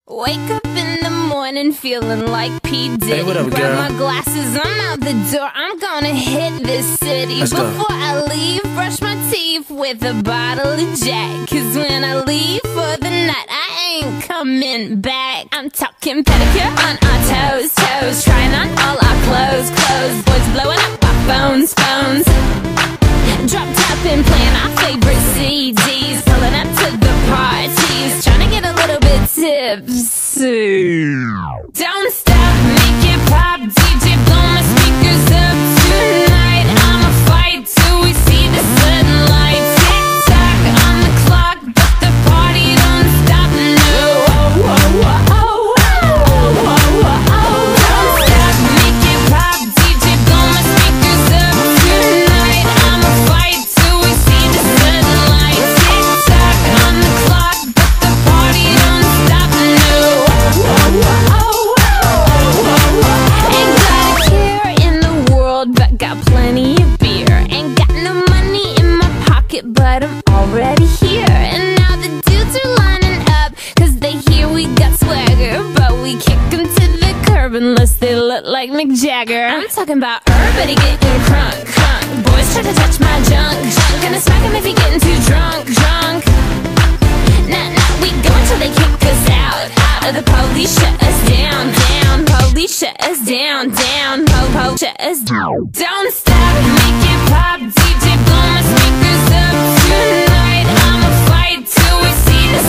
Wake up in the morning feeling like P. Diddy. Hey, what up, Grab girl? my glasses, I'm out the door. I'm gonna hit this city. Let's go. Before I leave, brush my teeth with a bottle of Jack. Cause when I leave for the night, I ain't coming back. I'm talking pedicure on our toes, toes. Trying on all our clothes, clothes. Boys blowing up our phones, phones. Drop top and playing our favorite CDs. Pulling up to the parties. Trying to get a little bit tipsy. Don't stop, make it pop. DJ, blow my speakers up tonight. I'ma fight till we see the sunlight. Tick tock on the clock, but the party don't stop. No. Don't stop, make it pop. DJ, blow my speakers up tonight. I'ma fight till we see the sunlight. Tick tock on the clock, but the party don't stop. No. Ain't got a care in the world, but got plenty of beer. Ain't got no money in my pocket, but I'm already here. And now the dudes are lining up, cause they hear we got swagger. But we kick them to the curb unless they look like Mick Jagger. I'm talking about everybody getting crunk, crunk. Boys try to touch my junk, junk. Gonna smack him if he getting too drunk, drunk. Nah, nah, we go until they kick us out, out. Or the police shut us down, down. Police shut us down, down. Po-po shut us down. Don't stop, make it pop. DJ, blow my speakers up tonight. I'ma fight till we see the